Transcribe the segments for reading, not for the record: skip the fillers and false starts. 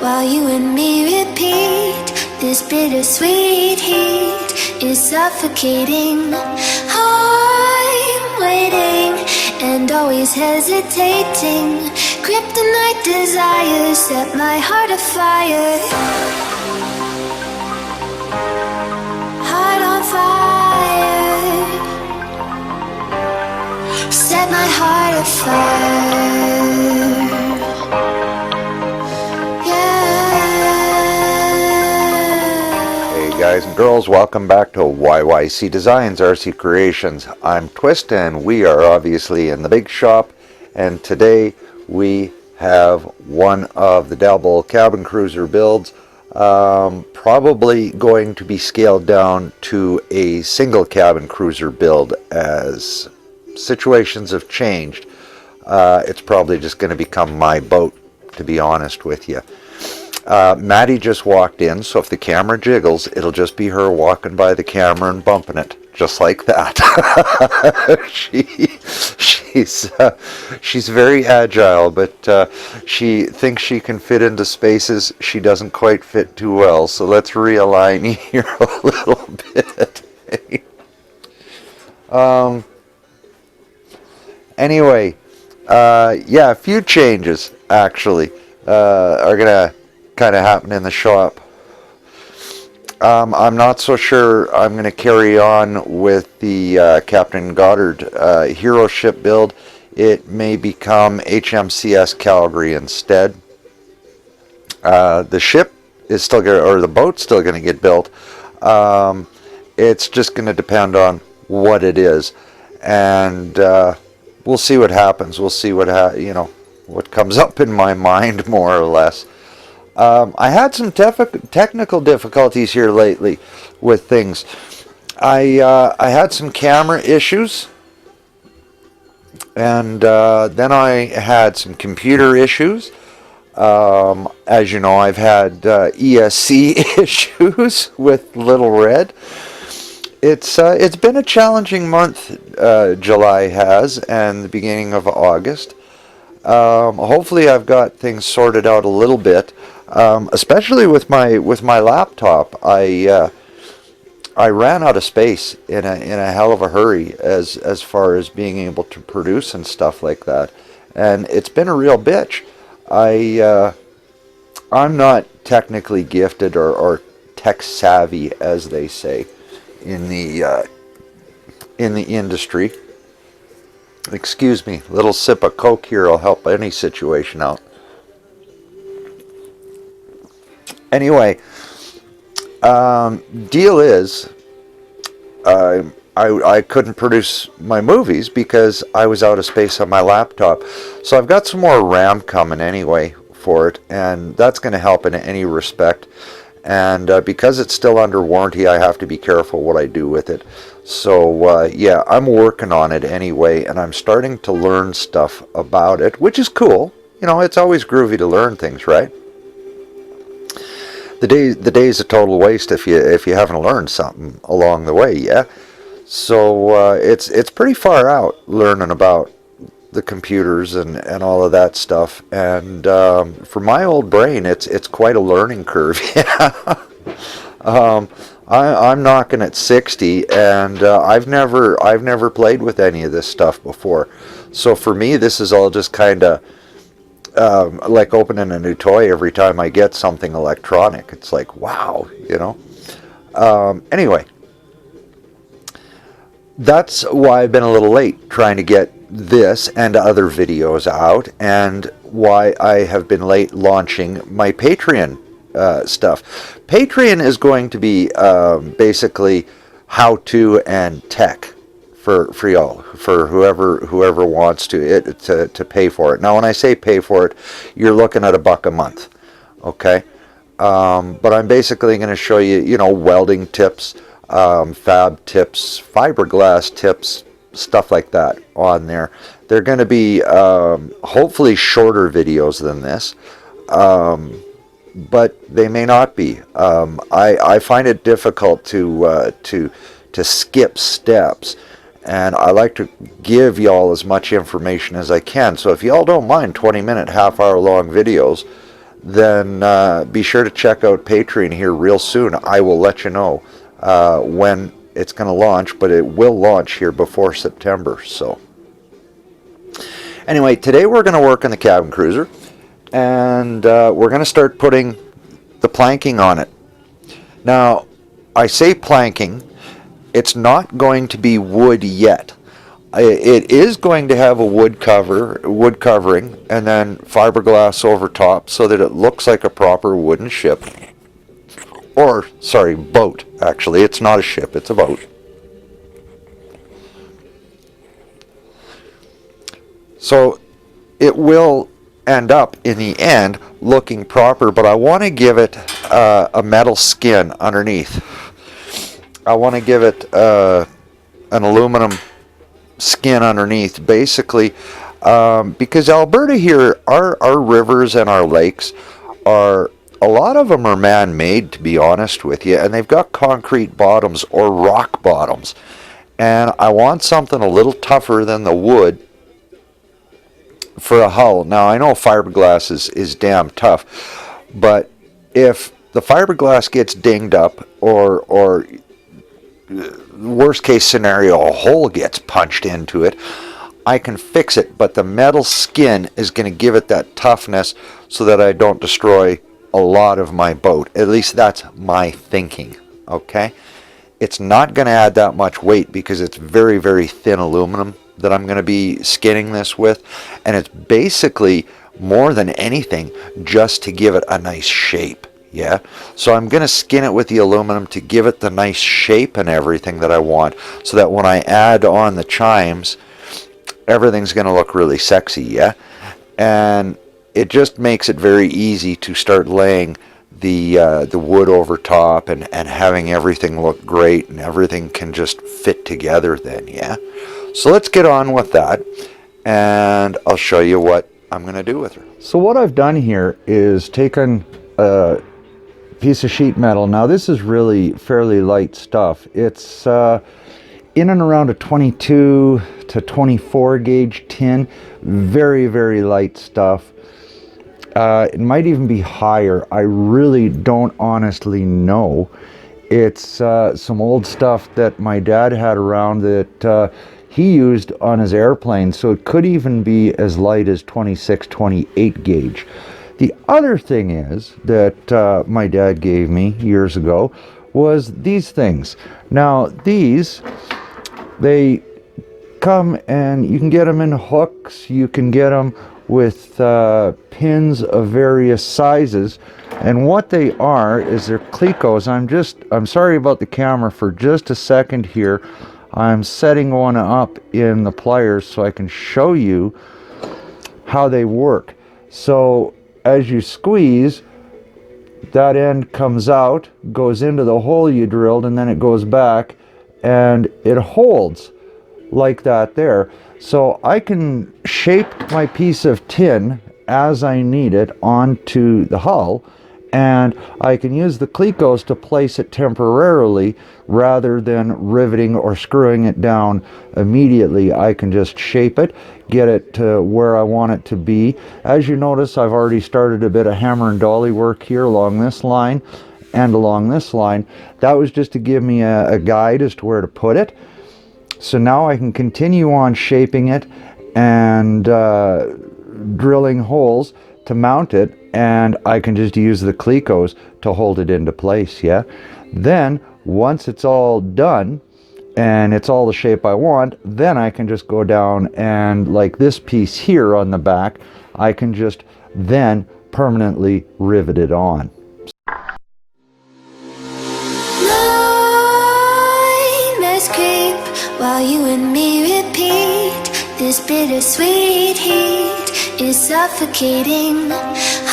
while you and me repeat. This bittersweet heat is suffocating. I'm waiting and always hesitating. Kryptonite desires set my heart afire. Heart on fire. Set my heart afire. Guys and girls, welcome back to YYC Designs RC Creations. I'm Twist and we are obviously in the big shop, and today we have one of the Double cabin cruiser builds, probably going to be scaled down to a single cabin cruiser build as situations have changed. It's probably just going to become my boat, to be honest with you. Maddie just walked in, so if the camera jiggles, it'll just be her walking by the camera and bumping it, just like that. She's very agile, but she thinks she can fit into spaces she doesn't quite fit too well. So let's realign here a little bit. Anyway, yeah, a few changes actually are gonna kind of happen in the shop. I'm not so sure I'm going to carry on with the Captain Goddard hero ship build. It may become HMCS Calgary instead. The ship is still going to, or the boat's still going to get built. It's just going to depend on what it is, and we'll see what happens. We'll see what what comes up in my mind, more or less. I had some technical difficulties here lately with things. I had some camera issues, and then I had some computer issues. As you know, I've had ESC issues with Little Red. It's been a challenging month. July has, and the beginning of August. Hopefully I've got things sorted out a little bit, especially with my laptop. I ran out of space in a hell of a hurry as far as being able to produce and stuff like that, and it's been a real bitch. I'm not technically gifted or tech savvy, as they say in the industry. Excuse me, a little sip of Coke here will help any situation out. Anyway, deal is, I couldn't produce my movies because I was out of space on my laptop. So I've got some more RAM coming anyway for it, and that's going to help in any respect. And because it's still under warranty, I have to be careful what I do with it. So yeah, I'm working on it anyway, and I'm starting to learn stuff about it, which is cool. You know, it's always groovy to learn things, right? The day's a total waste if you haven't learned something along the way, yeah. So it's pretty far out learning about the computers and all of that stuff, and for my old brain, it's quite a learning curve. I'm knocking at 60, and I've never played with any of this stuff before. So for me, this is all just kind of like opening a new toy every time I get something electronic. It's like, wow, you know. Anyway, that's why I've been a little late trying to get this and other videos out, and why I have been late launching my Patreon stuff. Patreon is going to be basically how-to and tech for y'all, for whoever wants to pay for it. Now, when I say pay for it, you're looking at $1 a month, okay? But I'm basically going to show you, you know, welding tips, fab tips, fiberglass tips, stuff like that on there. They're going to be hopefully shorter videos than this, but they may not be. I find it difficult to skip steps, and I like to give y'all as much information as I can. So if y'all don't mind 20-minute, half-hour long videos, then be sure to check out Patreon here real soon. I will let you know when it's going to launch, but it will launch here before September. So anyway, today we're going to work on the cabin cruiser, and we're going to start putting the planking on it. Now, I say planking, it's not going to be wood yet. It is going to have a wood covering, and then fiberglass over top so that it looks like a proper wooden ship. Or, sorry, boat, actually. It's not a ship, it's a boat. So it will end up, in the end, looking proper, but I want to give it a metal skin underneath. I want to give it an aluminum skin underneath, basically, because Alberta here, our rivers and our lakes are, a lot of them are man-made, to be honest with you, and they've got concrete bottoms or rock bottoms, and I want something a little tougher than the wood for a hull. Now, I know fiberglass is damn tough, but if the fiberglass gets dinged up, or worst case scenario, a hole gets punched into it, I can fix it, but the metal skin is going to give it that toughness so that I don't destroy a lot of my boat. At least that's my thinking, okay? It's not going to add that much weight because it's very, very thin aluminum that I'm going to be skinning this with, and it's basically, more than anything, just to give it a nice shape. Yeah, so I'm going to skin it with the aluminum to give it the nice shape and everything that I want, so that when I add on the chimes, everything's going to look really sexy, yeah? And it just makes it very easy to start laying the wood over top and having everything look great, and everything can just fit together then, yeah? So let's get on with that, and I'll show you what I'm going to do with her. So what I've done here is taken a piece of sheet metal. Now this is really fairly light stuff. It's in and around a 22 to 24 gauge tin. Very, very light stuff. It might even be higher. I really don't honestly know. It's some old stuff that my dad had around that he used on his airplane, so it could even be as light as 26, 28 gauge. The other thing is that my dad gave me years ago was these things. Now these, they come, and you can get them in hooks, you can get them with pins of various sizes, and what they are is they're clecos. I'm sorry about the camera for just a second here. I'm setting one up in the pliers so I can show you how they work. So as you squeeze, that end comes out, goes into the hole you drilled, and then it goes back, and it holds like that there. So I can shape my piece of tin as I need it onto the hull, and I can use the clecos to place it temporarily rather than riveting or screwing it down immediately. I can just shape it, get it to where I want it to be. As you notice, I've already started a bit of hammer and dolly work here along this line and along this line. That was just to give me a guide as to where to put it. So now I can continue on shaping it and drilling holes to mount it, and I can just use the clecos to hold it into place, yeah? Then, once it's all done, and it's all the shape I want, then I can just go down and, like this piece here on the back, I can just then permanently rivet it on. Nightmares creep while you and me repeat. This bittersweet heat is suffocating.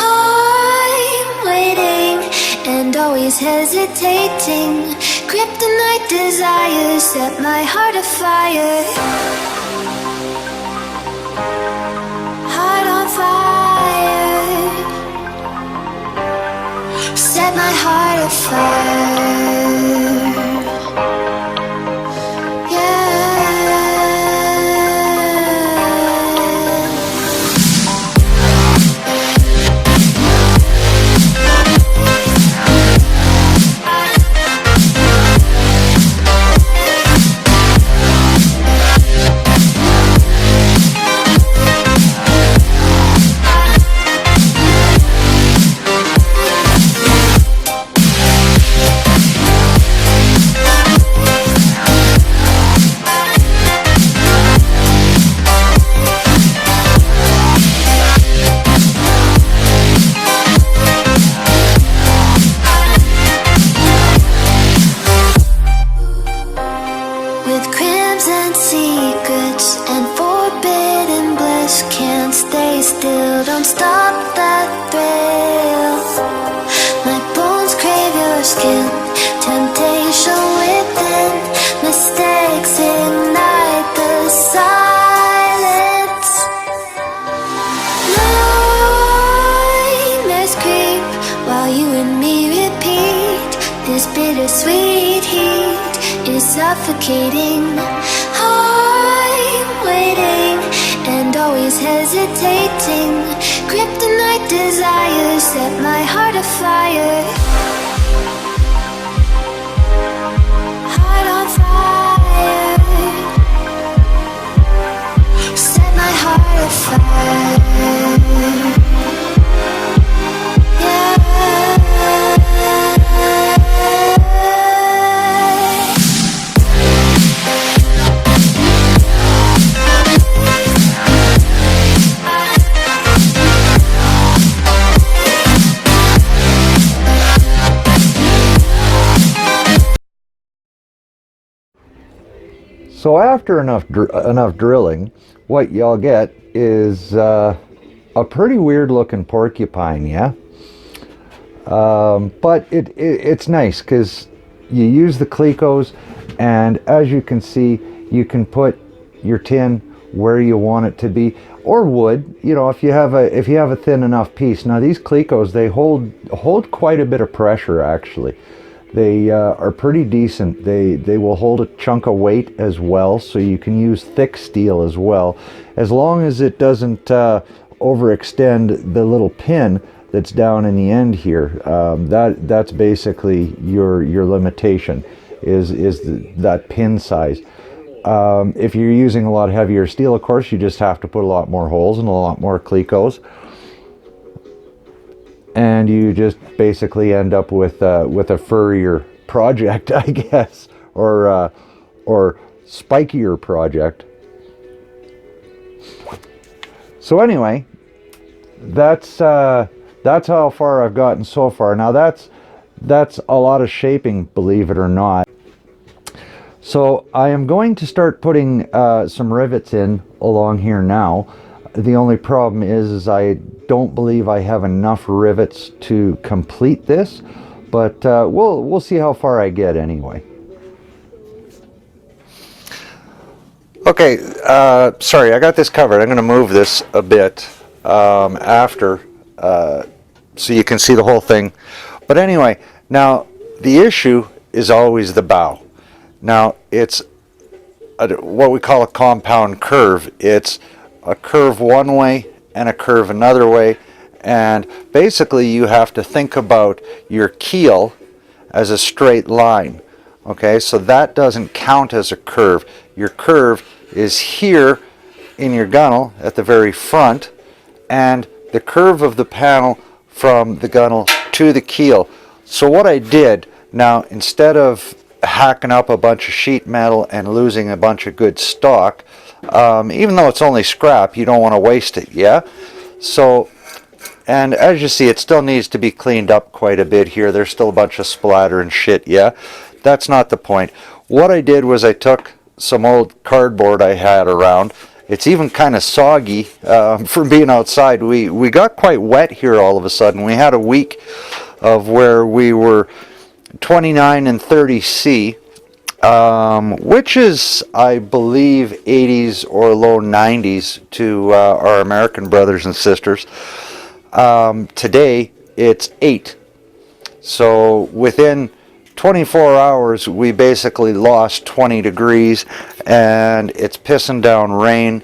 I'm waiting and always hesitating. Kryptonite desires set my heart afire. Heart on fire. Set my heart afire. just can't stay still. Don't stop that thrill. My bones crave your skin. Temptation within. Mistakes ignite the silence. Nightmares creep while you and me repeat. This bittersweet heat is suffocating. I'm waiting and always hesitating. Kryptonite desires set my heart afire. Heart on fire. Set my heart afire. Yeah. So after enough drilling, what y'all get is a pretty weird looking porcupine, yeah? But it's nice because you use the clecos, and as you can see, you can put your tin where you want it to be, or wood, you know, if you have a thin enough piece. Now these clecos, they hold quite a bit of pressure actually. They are pretty decent. They will hold a chunk of weight as well, so you can use thick steel as well, as long as it doesn't overextend the little pin that's down in the end here. That's basically your limitation, is that pin size. If you're using a lot heavier steel, of course, you just have to put a lot more holes and a lot more clecos. And you just basically end up with a furrier project, I guess, or spikier project. So anyway, that's how far I've gotten so far. Now that's a lot of shaping, believe it or not. So I am going to start putting some rivets in along here now. The only problem is I don't believe I have enough rivets to complete this, but we'll see how far I get anyway. Okay, sorry, I got this covered. I'm going to move this a bit after so you can see the whole thing. But anyway, now the issue is always the bow. Now it's what we call a compound curve. It's a curve one way and a curve another way, and basically you have to think about your keel as a straight line. Okay, so that doesn't count as a curve. Your curve is here in your gunnel at the very front, and the curve of the panel from the gunnel to the keel. So what I did now, instead of hacking up a bunch of sheet metal and losing a bunch of good stock, even though it's only scrap, you don't want to waste it, yeah? So, and as you see, it still needs to be cleaned up quite a bit here. There's still a bunch of splatter and shit, yeah? That's not the point. What I did was I took some old cardboard I had around. It's even kind of soggy from being outside. We got quite wet here all of a sudden. We had a week of where we were 29 and 30 C, which is, I believe, 80s or low 90s to our American brothers and sisters. Today it's 8. So within 24 hours we basically lost 20 degrees, and it's pissing down rain.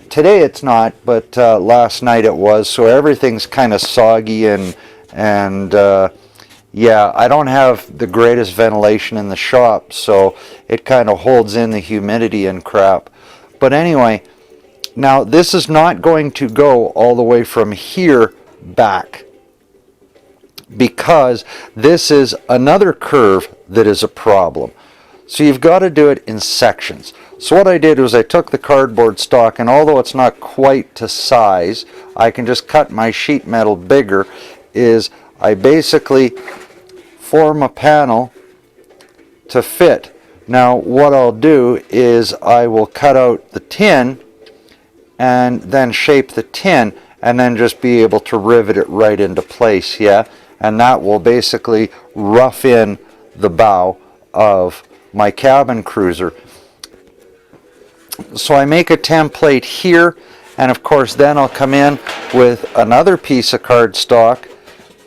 Today it's not, but last night it was, so everything's kind of soggy and yeah, I don't have the greatest ventilation in the shop, so it kind of holds in the humidity and crap. But anyway, now this is not going to go all the way from here back, because this is another curve that is a problem. So you've got to do it in sections. So what I did was I took the cardboard stock, and although it's not quite to size, I can just cut my sheet metal bigger, is I basically form a panel to fit. Now what I'll do is I will cut out the tin and then shape the tin and then just be able to rivet it right into place, yeah? And that will basically rough in the bow of my cabin cruiser. So I make a template here, and of course then I'll come in with another piece of cardstock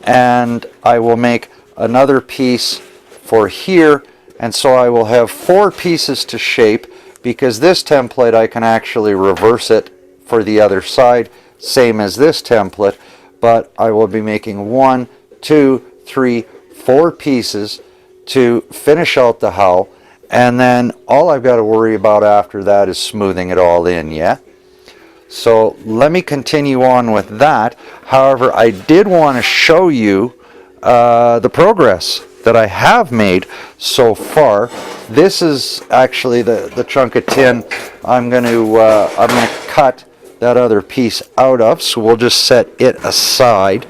and I will make another piece for here, and so I will have 4 pieces to shape, because this template I can actually reverse it for the other side, same as this template, but I will be making 1, 2, 3, 4 pieces to finish out the hull, and then all I've got to worry about after that is smoothing it all in, yeah? So let me continue on with that. However, I did want to show you the progress that I have made so far. This is actually the chunk of tin I'm going to cut that other piece out of, so we'll just set it aside.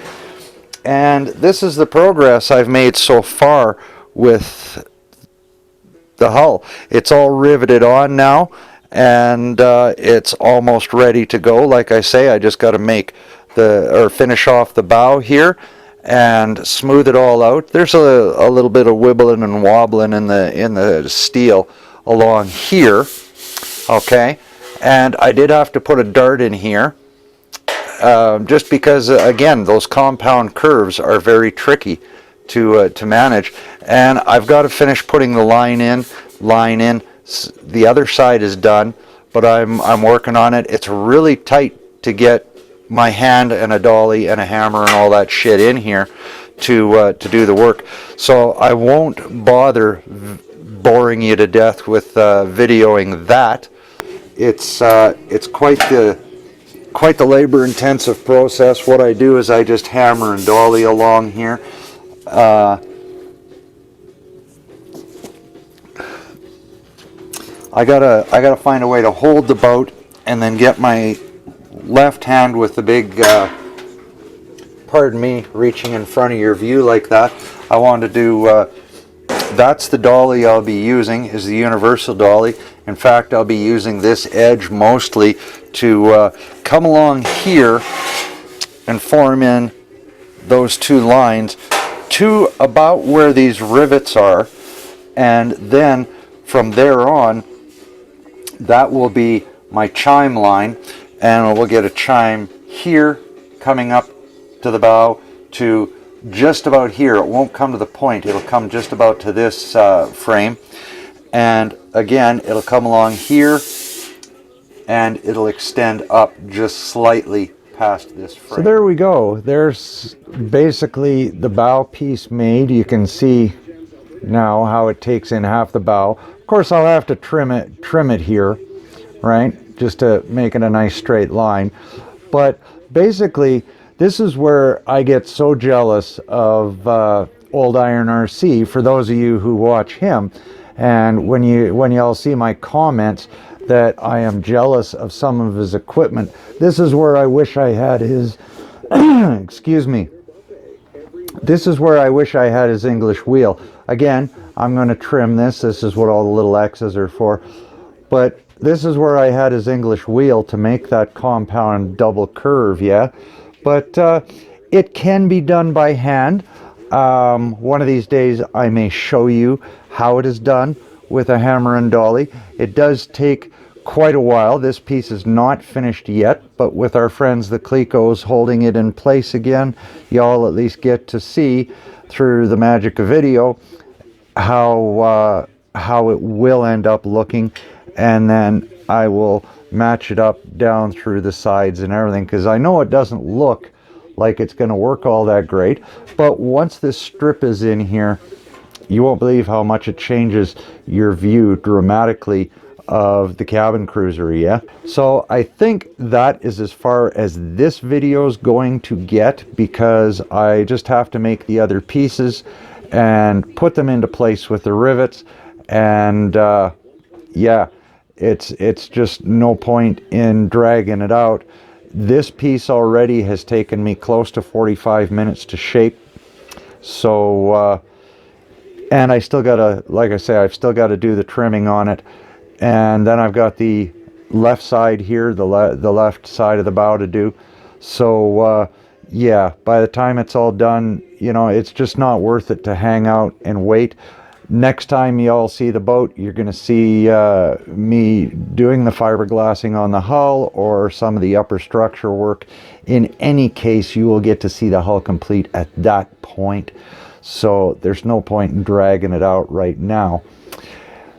And this is the progress I've made so far with the hull. It's all riveted on now, and it's almost ready to go. Like I say, I just got to make finish off the bow here and smooth it all out. There's a little bit of wibbling and wobbling in the steel along here, okay? And I did have to put a dart in here, just because, again, those compound curves are very tricky to manage. And I've got to finish putting the line in. The other side is done, but I'm working on it. It's really tight to get my hand and a dolly and a hammer and all that shit in here to do the work. So I won't bother boring you to death with videoing that. It's quite the labor-intensive process. What I do is I just hammer and dolly along here. I gotta find a way to hold the boat and then get my left hand with the big, pardon me, reaching in front of your view like that. I want to do, that's the dolly I'll be using, is the universal dolly. In fact, I'll be using this edge mostly to come along here and form in those 2 lines to about where these rivets are, and then from there on that will be my chime line, and we'll get a chime here coming up to the bow to just about here. It won't come to the point, it'll come just about to this frame, and again it'll come along here and it'll extend up just slightly past this frame. So there we go. There's basically the bow piece made. You can see now how it takes in half the bow. Of course I'll have to trim it here, right, just to make it a nice straight line. But basically this is where I get so jealous of Old Iron RC, for those of you who watch him, and when y'all see my comments that I am jealous of some of his equipment, this is where I wish I had his excuse me, this is where I wish I had his English wheel. Again, I'm going to trim this. This is what all the little X's are for. But this is where I had his English wheel to make that compound double curve, yeah? But it can be done by hand. One of these days I may show you how it is done with a hammer and dolly. It does take quite a while. This piece is not finished yet, but with our friends the Clecos holding it in place again, y'all at least get to see through the magic of video how it will end up looking, and then I will match it up down through the sides and everything, because I know it doesn't look like it's going to work all that great, but once this strip is in here, you won't believe how much it changes your view dramatically of the cabin cruiser, yeah? So I think that is as far as this video is going to get, because I just have to make the other pieces and put them into place with the rivets, and yeah, it's just no point in dragging it out. This piece already has taken me close to 45 minutes to shape, so and I still gotta, like I say, I've still got to do the trimming on it, and then I've got the left side here, the left side of the bow to do. So yeah, by the time it's all done, you know, it's just not worth it to hang out and wait. Next time you all see the boat, you're going to see me doing the fiberglassing on the hull or some of the upper structure work. In any case, you will get to see the hull complete at that point. So there's no point in dragging it out right now.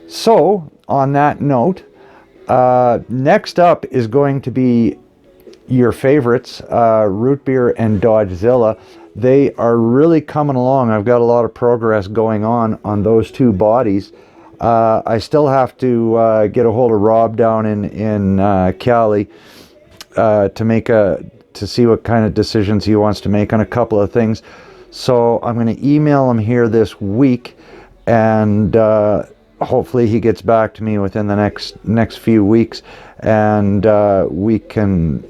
So on that note, next up is going to be your favorites, Root Beer and Dodgezilla. They are really coming along. I've got a lot of progress going on those two bodies. I still have to get a hold of Rob down in Cali to see what kind of decisions he wants to make on a couple of things. So I'm going to email him here this week, and hopefully he gets back to me within the next few weeks, and we can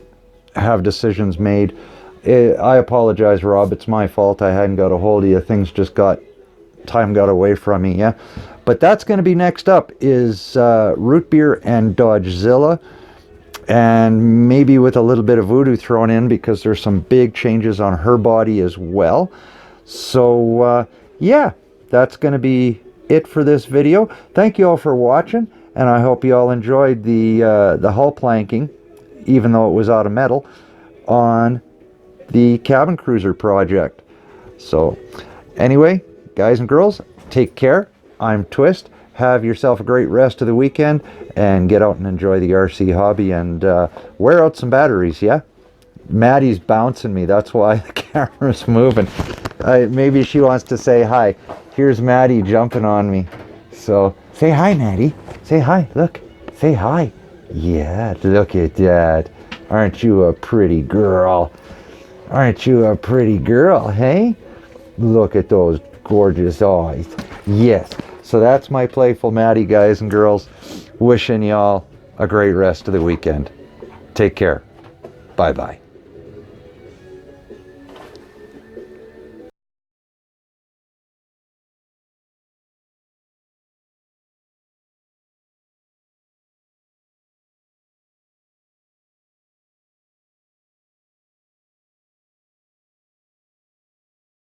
have decisions made. I apologize, Rob. It's my fault. I hadn't got a hold of you. Time got away from me, yeah? But that's going to be next up is Root Beer and Dodgezilla, and maybe with a little bit of voodoo thrown in because there's some big changes on her body as well. So yeah, that's going to be it for this video. Thank you all for watching, and I hope you all enjoyed the hull planking, even though it was out of metal, on the cabin cruiser project. So anyway, guys and girls, take care. I'm Twist. Have yourself a great rest of the weekend, and get out and enjoy the RC hobby, and wear out some batteries, yeah? Maddie's bouncing me. That's why the camera's moving. Maybe she wants to say hi. Here's Maddie jumping on me. So say hi, Maddie. Say hi. Look. Say hi. Yeah, look at that. Aren't you a pretty girl? Aren't you a pretty girl, hey? Look at those gorgeous eyes. Yes. So that's my playful Maddie, guys and girls. Wishing y'all a great rest of the weekend. Take care. Bye-bye.